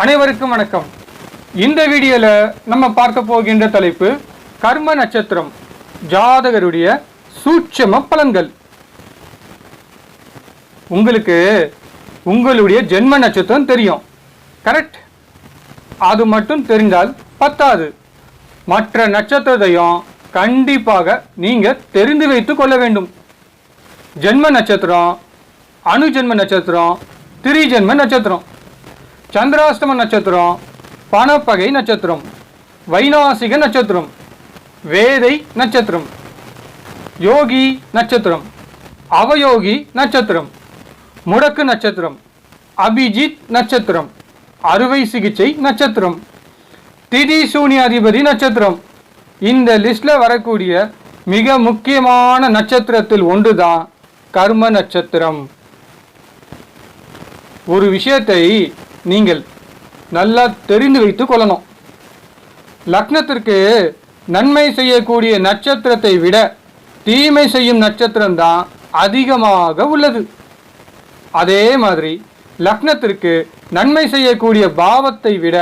அனைவருக்கும் வணக்கம். இந்த வீடியோல நம்ம பார்க்க போகின்ற தலைப்பு கர்ம நட்சத்திரம் ஜாதகருடைய சூட்சம பலன்கள். உங்களுக்கு உங்களுடைய ஜென்ம நட்சத்திரம் தெரியும், கரெக்ட்? அது மட்டும் தெரிந்தால் பத்தாது, மற்ற நட்சத்திரத்தையும் கண்டிப்பாக நீங்க தெரிந்து வைத்துக் கொள்ள வேண்டும். ஜென்ம நட்சத்திரம், அணுஜென்ம நட்சத்திரம், திரிஜென்ம நட்சத்திரம், சந்திராஷ்டம நட்சத்திரம், பணப்பகை நட்சத்திரம், வைநாசிக நட்சத்திரம், வேதை நட்சத்திரம், யோகி நட்சத்திரம், அவயோகி நட்சத்திரம், முடக்கு நட்சத்திரம், அபிஜித் நட்சத்திரம், அறுவை சிகிச்சை நட்சத்திரம், திதி சூனியாதிபதி நட்சத்திரம். இந்த லிஸ்ட்ல வரக்கூடிய மிக முக்கியமான நட்சத்திரத்தில் ஒன்றுதான் கர்ம நட்சத்திரம். ஒரு விஷயத்தை நீங்கள் நல்லா தெரிந்து வைத்துக் கொள்ளணும். லக்னத்திற்கு நன்மை செய்யக்கூடிய நட்சத்திரத்தை விட தீமை செய்யும் நட்சத்திரம் தான் அதிகமாக உள்ளது. அதே மாதிரி லக்னத்திற்கு நன்மை செய்யக்கூடிய பாவத்தை விட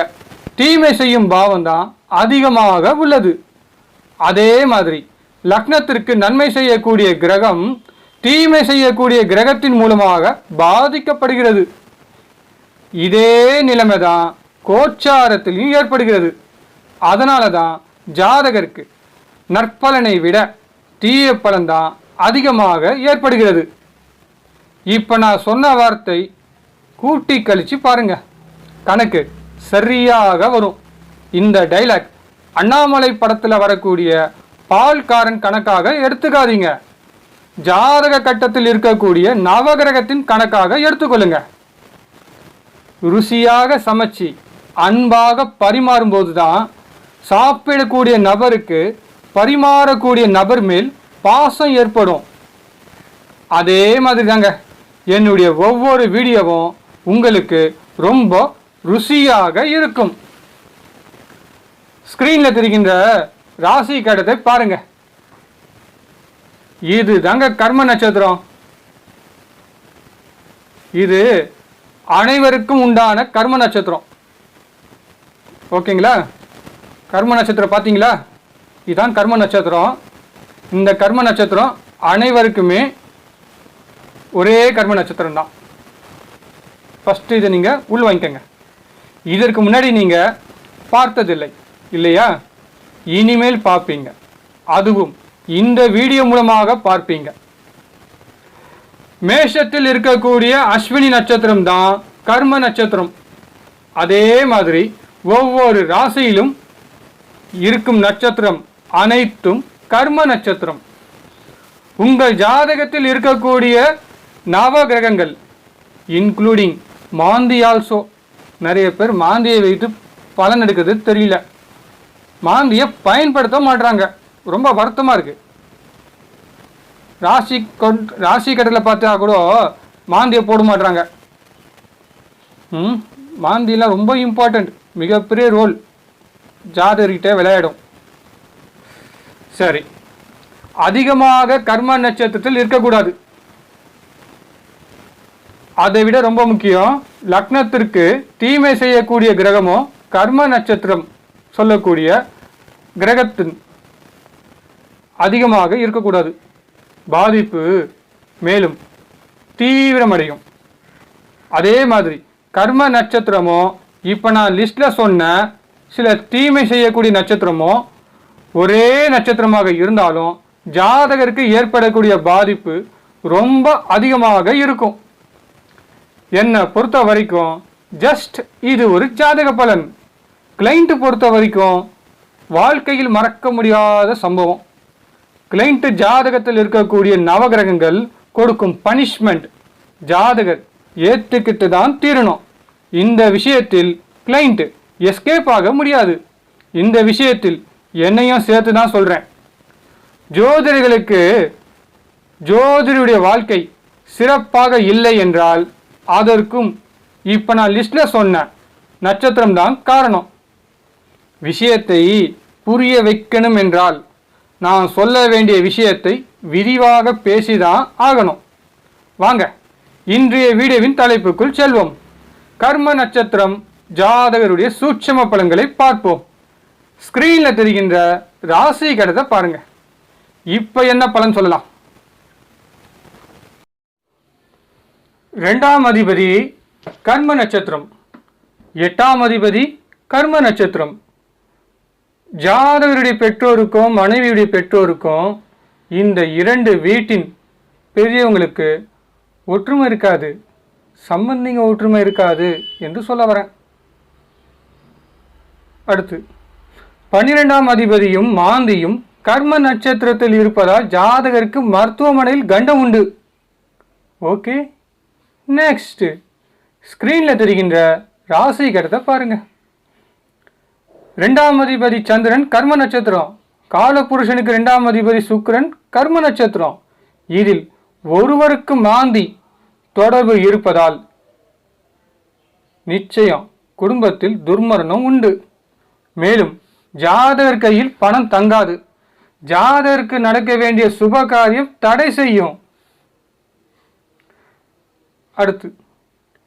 தீமை செய்யும் பாவம் தான் அதிகமாக உள்ளது. அதே மாதிரி லக்னத்திற்கு நன்மை செய்யக்கூடிய கிரகம் தீமை செய்யக்கூடிய கிரகத்தின் மூலமாக பாதிக்கப்படுகிறது. இதே நிலைமை தான் கோச்சாரத்திலும் ஏற்படுகிறது. அதனால தான் ஜாதகருக்கு நற்பலனை விட தீய பலன் தான் அதிகமாக ஏற்படுகிறது. இப்போ நான் சொன்ன வார்த்தை கூட்டி கழிச்சு பாருங்க, கணக்கு சரியாக வரும். இந்த டைலாக் அண்ணாமலை படத்தில் வரக்கூடிய பால்காரன் கணக்காக எடுத்துக்காதீங்க. ஜாதக கட்டத்தில் இருக்கக்கூடிய நவகிரகத்தின் கணக்காக எடுத்துக்கொள்ளுங்க. ருசியாக சமைச்சு அன்பாக பரிமாறும்போது தான் சாப்பிடக்கூடிய நபருக்கு பரிமாறக்கூடிய நபர் மேல் பாசம் ஏற்படும். அதே மாதிரி தாங்க என்னுடைய ஒவ்வொரு வீடியோவும் உங்களுக்கு ரொம்ப ருசியாக இருக்கும். ஸ்கிரீன்ல தெரிகின்ற ராசி கட்டத்தை பாருங்க. இது தாங்க கர்ம நட்சத்திரம். இது அனைவருக்கும் உண்டான கர்ம நட்சத்திரம். ஓகேங்களா? கர்ம நட்சத்திரம் பார்த்தீங்களா? இதுதான் கர்ம நட்சத்திரம். இந்த கர்ம நட்சத்திரம் அனைவருக்குமே ஒரே கர்ம நட்சத்திரம் தான். ஃபஸ்ட்டு இதை நீங்கள் உள் வாங்கிக்கங்க. இதற்கு முன்னாடி நீங்கள் பார்த்ததில்லை இல்லையா? இனிமேல் பார்ப்பீங்க. அதுவும் இந்த வீடியோ மூலமாக பார்ப்பீங்க. மேஷத்தில் இருக்கக்கூடிய அஸ்வினி நட்சத்திரம் தான் கர்ம நட்சத்திரம். அதே மாதிரி ஒவ்வொரு ராசியிலும் இருக்கும் நட்சத்திரம் அனைத்தும் கர்ம நட்சத்திரம். உங்கள் ஜாதகத்தில் இருக்கக்கூடிய நவ கிரகங்கள் இன்க்ளூடிங் மாந்தி ஆல்சோ. நிறைய பேர் மாந்தியை வைத்து பலன் எடுக்கிறது தெரியல, மாந்தியை பயன்படுத்த மாட்டாங்க. ரொம்ப வருத்தமாக இருக்குது. ராசி கட்டத்தில் பார்த்தா கூட மாந்தியை போட மாட்டாங்க. மாந்தியெல்லாம் ரொம்ப இம்பார்ட்டண்ட், மிகப்பெரிய ரோல் ஜாதகர்கிட்ட விளையாடும். சரி, அதிகமாக கர்ம நட்சத்திரத்தில் இருக்கக்கூடாது. அதை விட ரொம்ப முக்கியம், லக்னத்திற்கு தீமை செய்யக்கூடிய கிரகமோ கர்ம நட்சத்திரம் சொல்லக்கூடிய கிரகத்தின் அதிகமாக இருக்கக்கூடாது. பாதிப்பு மேலும் தீவிரமடையும். அதே மாதிரி கர்ம நட்சத்திரமோ இப்போ நான் லிஸ்டில் சொன்ன சில தீமை செய்யக்கூடிய நட்சத்திரமோ ஒரே நட்சத்திரமாக இருந்தாலும் ஜாதகருக்கு ஏற்படக்கூடிய பாதிப்பு ரொம்ப அதிகமாக இருக்கும். என்னை பொறுத்த வரைக்கும் ஜஸ்ட் இது ஒரு ஜாதக பலன். கிளைண்ட் பொறுத்த வரைக்கும் வாழ்க்கையில் மறக்க முடியாத சம்பவம். கிளைண்ட் ஜாதகத்தில் இருக்கக்கூடிய நவகிரகங்கள் கொடுக்கும் பனிஷ்மெண்ட் ஜாதகர் ஏற்றுக்கிட்டு தான் தீரணும். இந்த விஷயத்தில் கிளைண்ட் எஸ்கேப் ஆக முடியாது. இந்த விஷயத்தில் என்னையும் சேர்த்து தான் சொல்கிறேன். ஜோதிடர்களுக்கு ஜோதிடருடைய வாழ்க்கை சிறப்பாக இல்லை என்றால் அதற்கும் இப்போ நான் லிஸ்டில் சொன்ன நட்சத்திரம் தான் காரணம். விஷயத்தை புரிய வைக்கணும் என்றால் நான் சொல்ல வேண்டிய விஷயத்தை விரிவாக பேசிதான் ஆகணும். வாங்க இன்றைய வீடியோவின் தலைப்புக்குள் செல்வோம். கர்ம நட்சத்திரம் ஜாதகருடைய சூட்சம பலன்களை பார்ப்போம். ஸ்கிரீன்ல தெரிகின்ற ராசி கடத்தை பாருங்க. இப்ப என்ன பலன் சொல்லலாம்? 2ஆம் அதிபதி கர்ம நட்சத்திரம், 8ஆம் அதிபதி கர்ம நட்சத்திரம். ஜாதகருடைய பெற்றோருக்கும் மனைவியுடைய பெற்றோருக்கும் இந்த 2 வீட்டின் பெரியவங்களுக்கு ஒற்றுமை இருக்காது, சம்பந்திங்க ஒற்றுமை இருக்காது என்று சொல்ல வரேன். அடுத்து 12ஆம் அதிபதியும் மாந்தியும் கர்ம நட்சத்திரத்தில் இருப்பதால் ஜாதகருக்கு மருத்துவமனையில் கண்டம் உண்டு. ஓகே, நெக்ஸ்ட் ஸ்கிரீன்ல தெரிகின்ற ராசி கடத்தை பாருங்க. 2ஆம் அதிபதி சந்திரன் கர்ம நட்சத்திரம், காலபுருஷனுக்கு 2ஆம் அதிபதி சுக்கிரன் கர்ம நட்சத்திரம். இதில் ஒருவருக்கு மாந்தி தொடர்பு இருப்பதால் நிச்சயம் குடும்பத்தில் துர்மரணம் உண்டு. மேலும் ஜாதகர் கையில் பணம் தங்காது, ஜாதகருக்கு நடக்க வேண்டிய சுப காரியம் தடை செய்யும். அடுத்து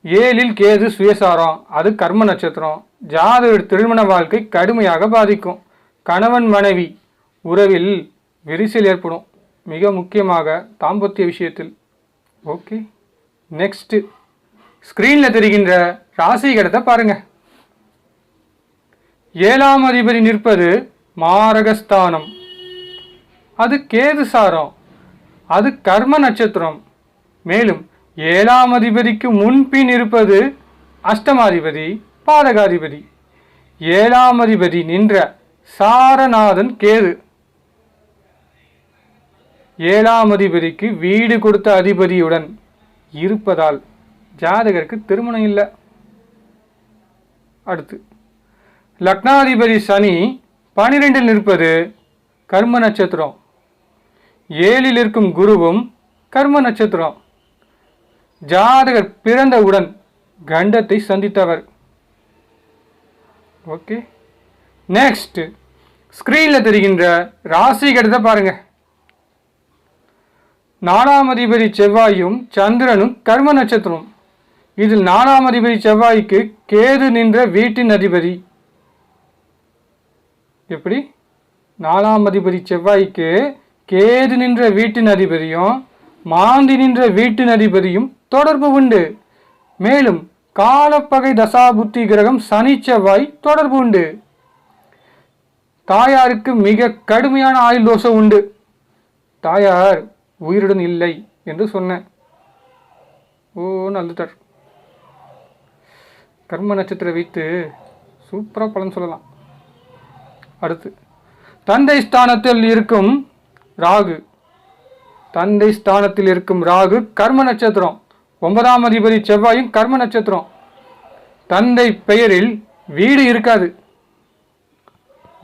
7இல் கேது சுயசாரம், அது கர்ம நட்சத்திரம். ஜாதகர் திருமண வாழ்க்கை கடுமையாக பாதிக்கும். கணவன் மனைவி உறவில் விரிசல் ஏற்படும், மிக முக்கியமாக தாம்பத்திய விஷயத்தில். ஓகே, நெக்ஸ்ட் ஸ்கிரீன்ல தெரிகின்ற ராசி கடத்தை பாருங்க. 7ஆம் அதிபதி நிற்பது மாரகஸ்தானம், அது கேது சாரம், அது கர்ம நட்சத்திரம். மேலும் 7ஆம் அதிபதிக்கு முன்பின் இருப்பது அஷ்டமாதிபதி பாதகாதிபதி. 7ஆம் அதிபதி நின்ற சாரநாதன் கேது. 7ஆம் அதிபதிக்கு வீடு கொடுத்த அதிபதியுடன் இருப்பதால் ஜாதகருக்கு திருமணம் இல்லை. அடுத்து லக்னாதிபதி சனி 12இல் நிற்பது கர்ம நட்சத்திரம். 7இல் இருக்கும் குருவும் கர்ம நட்சத்திரம். ஜாதகர் பிறந்தவுடன் கண்டத்தை சந்தித்தவர். ஓகே, நெக்ஸ்ட் ஸ்கிரீன்ல தெரிகின்ற ராசி கடத்தை பாருங்க. 4ஆம் அதிபதி செவ்வாயும் சந்திரனும் கர்ம நட்சத்திரம். இதில் 4ஆம் அதிபதி செவ்வாய்க்கு கேது நின்ற வீட்டின் அதிபதி. எப்படி? 4ஆம் அதிபதி செவ்வாய்க்கு கேது நின்ற வீட்டின் அதிபதியும் மாந்தி நின்ற வீட்டின் அதிபதியும் தொடர்பு உண்டு. மேலும் காலப்பகை தசாபுத்தி கிரகம் சனி செவ்வாய் தொடர்பு உண்டு. தாயாருக்கு மிக கடுமையான ஆயுள் தோஷம் உண்டு. தாயார் உயிருடன் இல்லை என்று சொன்னேன். ஓ நல்லதார், கர்ம நட்சத்திரம் வைத்து சூப்பராக பலன் சொல்லலாம். அடுத்து தந்தை ஸ்தானத்தில் இருக்கும் ராகு. தந்தை ஸ்தானத்தில் இருக்கும் ராகு கர்ம நட்சத்திரம். 9ஆம் அதிபதி செவ்வாயும் கர்ம நட்சத்திரம். தந்தை பெயரில் வீடு இருக்காது.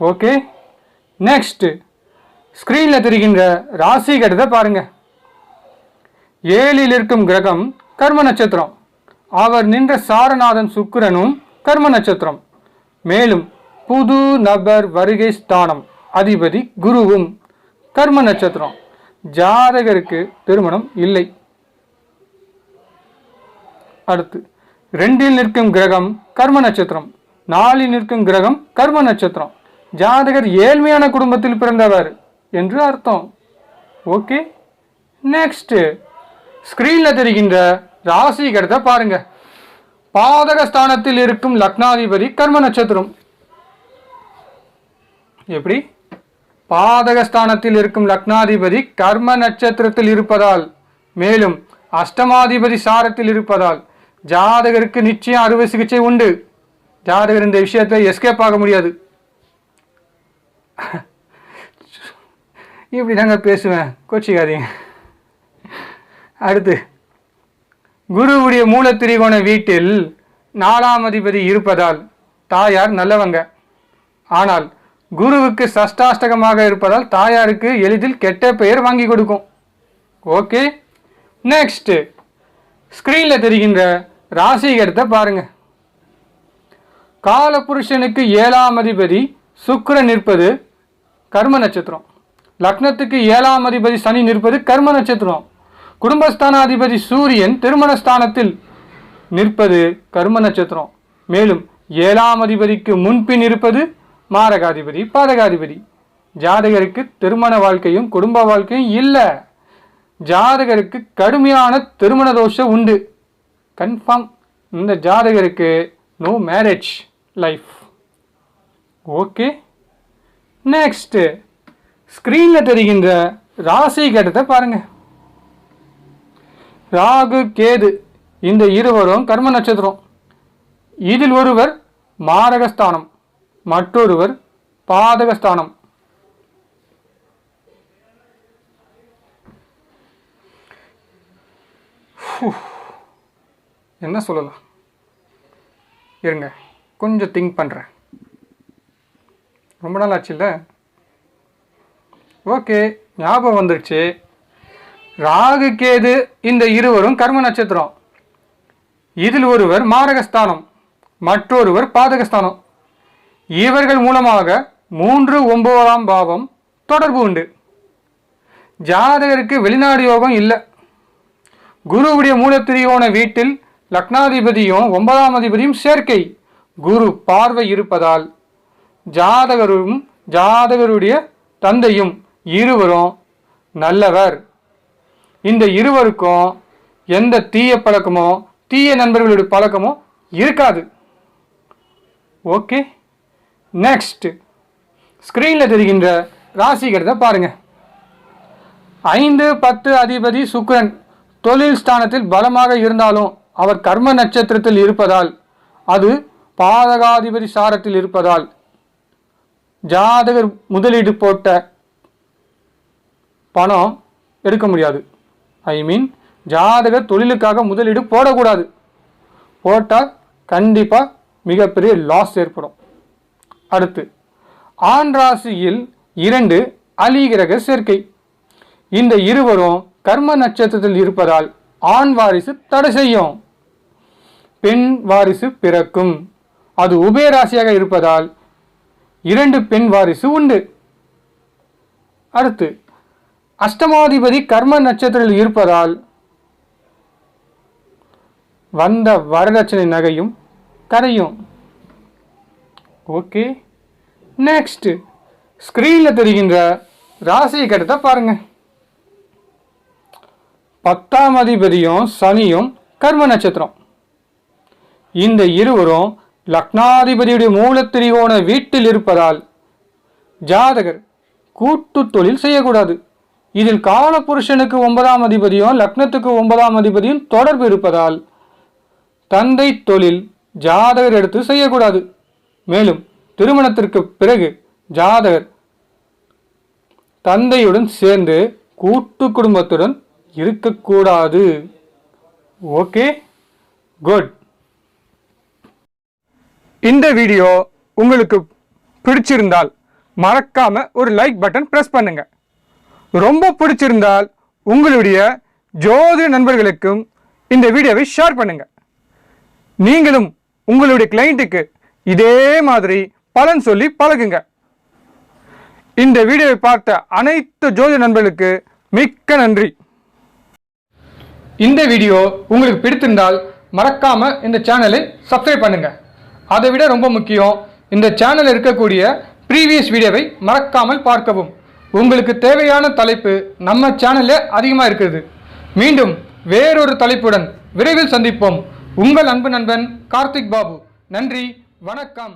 ஓகே, நெக்ஸ்ட் ஸ்கிரீன்ல தெரிகின்ற ராசி கடத்தை பாருங்க. 7இல் இருக்கும் கிரகம் கர்ம நட்சத்திரம். அவர் நின்ற சாரநாதன் சுக்கிரனும் கர்ம நட்சத்திரம். மேலும் புது நபர் வருகை ஸ்தானம் அதிபதி குருவும் கர்ம நட்சத்திரம். ஜாதகருக்கு திருமணம் இல்லை. அடுத்து 2இல் நிற்கும் கிரகம் கர்ம நட்சத்திரம், 4இல் நிற்கும் கிரகம் கர்ம நட்சத்திரம். ஜாதகர் ஏழ்மையான குடும்பத்தில் பிறந்தவர் என்று அர்த்தம். ஓகே, நெக்ஸ்ட் ஸ்கிரீன்ல தெரிகின்ற ராசி கடத்தை பாருங்க. பாதகஸ்தானத்தில் இருக்கும் லக்னாதிபதி கர்ம நட்சத்திரம். எப்படி? பாதகஸ்தானத்தில் இருக்கும் லக்னாதிபதி கர்ம நட்சத்திரத்தில் இருப்பதால், மேலும் அஷ்டமாதிபதி சாரத்தில் இருப்பதால் ஜாதகருக்கு நிச்சயம் அறுவை சிகிச்சை உண்டு. ஜாதகர் இந்த விஷயத்தை எஸ்கேப் ஆக முடியாது. இப்படி தாங்க பேசுவேன், கோச்சிக்காதீங்க. அடுத்து குருவுடைய மூலத்திரிகோண வீட்டில் 4ஆம் அதிபதி இருப்பதால் தாயார் நல்லவங்க. ஆனால் குருவுக்கு சஷ்டாஷ்டகமாக இருப்பதால் தாயாருக்கு எளிதில் கெட்ட பெயர் வாங்கி கொடுக்கும். ஓகே, நெக்ஸ்ட் ஸ்கிரீன்ல தெரிகின்ற ராசி கடத்தை பாருங்க. காலபுருஷனுக்கு 7ஆம் அதிபதி சுக்கிரன் நிற்பது கர்ம நட்சத்திரம். லக்னத்துக்கு 7ஆம் அதிபதி சனி நிற்பது கர்ம நட்சத்திரம். குடும்பஸ்தானாதிபதி சூரியன் திருமணஸ்தானத்தில் நிற்பது கர்ம நட்சத்திரம். மேலும் 7ஆம் அதிபதிக்கு முன்பின் இருப்பது மாரகாதிபதி பாதகாதிபதி. ஜாதகருக்கு திருமண வாழ்க்கையும் குடும்ப வாழ்க்கையும் இல்லை. ஜாதகருக்கு கடுமையான திருமண தோஷம் உண்டு. கன்ஃபார்ம் இந்த ஜாதகருக்கு no marriage life. Okay, next ஸ்கிரீனில் தெரிகின்ற ராசி கட்டத்தை பாருங்க. ராகு கேது இந்த இருவரும் கர்ம நட்சத்திரம். இதில் ஒருவர் மாரகஸ்தானம், மற்றொருவர் பாதகஸ்தானம். என்ன சொல்லலாம் இருங்க, கொஞ்சம் திங்க் பண்ணுறேன். ரொம்ப நாள் ஆச்சு இல்லை? ஓகே, ஞாபகம் வந்துருச்சு. ராகு கேது இந்த இருவரும் கர்ம நட்சத்திரம். இதில் ஒருவர் மாரகஸ்தானம், மற்றொருவர் பாதகஸ்தானம். இவர்கள் மூலமாக 3, 9ஆம் பாவம் தொடர்பு உண்டு. ஜாதகருக்கு வெளிநாடு யோகம் இல்லை. குருவுடைய மூலத்திரியோன வீட்டில் லக்னாதிபதியும் 9ஆம் அதிபதியும் சேர்க்கை. குரு பார்வை இருப்பதால் ஜாதகரும் ஜாதகருடைய தந்தையும் இருவரும் நல்லவர். இந்த இருவருக்கும் எந்த தீய பழக்கமோ தீய நண்பர்களுடைய பழக்கமோ இருக்காது. ஓகே, நெக்ஸ்ட் ஸ்கிரீனில் தெரிகின்ற ராசி கட்டத்தை பாருங்க. 5, 10 அதிபதி சுக்கிரன் தொழில் ஸ்தானத்தில் பலமாக இருந்தாலும் அவர் கர்ம நட்சத்திரத்தில் இருப்பதால், அது பாதகாதிபதி சாரத்தில் இருப்பதால் ஜாதகர் முதலீடு போட்ட பணம் எடுக்க முடியாது. ஜாதகர் தொழிலுக்காக முதலீடு போடக்கூடாது. போட்டால் கண்டிப்பாக மிகப்பெரிய லாஸ் ஏற்படும். அடுத்து ஆண் ராசியில் 2 அலிகிரக சேர்க்கை. இந்த இருவரும் கர்ம நட்சத்திரத்தில் இருப்பதால் ஆண் வாரிசு தடை செய்யும், பெண் வாரிசு பிறக்கும். அது உபயராசியாக இருப்பதால் 2 பெண் வாரிசு உண்டு. அடுத்து அஷ்டமாதிபதி கர்ம நட்சத்திரத்தில் இருப்பதால் வந்த வரதட்சணை நகையும் கரையும். ஓகே, நெக்ஸ்ட் ஸ்கிரீனில் தெரிகின்ற ராசி கட்டத்தை பாருங்க. 10ஆம் அதிபதியும் சனியும் கர்ம நட்சத்திரம். இந்த இருவரும் லக்னாதிபதியுடைய மூலத்திரிகோண வீட்டில் இருப்பதால் ஜாதகர் கூட்டு தொழில் செய்யக்கூடாது. இதில் காலபுருஷனுக்கு 9ஆம் அதிபதியும் லக்னத்துக்கு 9ஆம் அதிபதியும் தொடர்பு இருப்பதால் தந்தை தொழில் ஜாதகர் எடுத்து செய்யக்கூடாது. மேலும் திருமணத்திற்கு பிறகு ஜாதகர் தந்தையுடன் சேர்ந்து கூட்டு குடும்பத்துடன் இருக்கக்கூடாது. Okay, good. இந்த வீடியோ உங்களுக்கு பிடிச்சிருந்தால் மறக்காம ஒரு லைக் பட்டன் பிரஸ் பண்ணுங்க. ரொம்ப பிடிச்சிருந்தால் உங்களுடைய ஜோதிட நண்பர்களுக்கும் இந்த வீடியோவை ஷேர் பண்ணுங்க. நீங்களும் உங்களுடைய கிளையண்ட்டுக்கு இதே மாதிரி பலன் சொல்லி பழகுங்க. இந்த வீடியோவை பார்த்த அனைத்து ஜோதிட நண்பர்களுக்கு மிக்க நன்றி. இந்த வீடியோ உங்களுக்கு பிடித்திருந்தால் மறக்காம இந்த சேனலை சப்ஸ்கிரைப் பண்ணுங்க. அதை விட ரொம்ப முக்கியம், இந்த சேனலில் இருக்கக்கூடிய ப்ரீவியஸ் வீடியோவை மறக்காமல் பார்க்கவும். உங்களுக்கு தேவையான தலைப்பு நம்ம சேனலில் அதிகமாக இருக்குது. மீண்டும் வேறொரு தலைப்புடன் விரைவில் சந்திப்போம். உங்கள் அன்பு நண்பன் கார்த்திக் பாபு. நன்றி, வணக்கம்.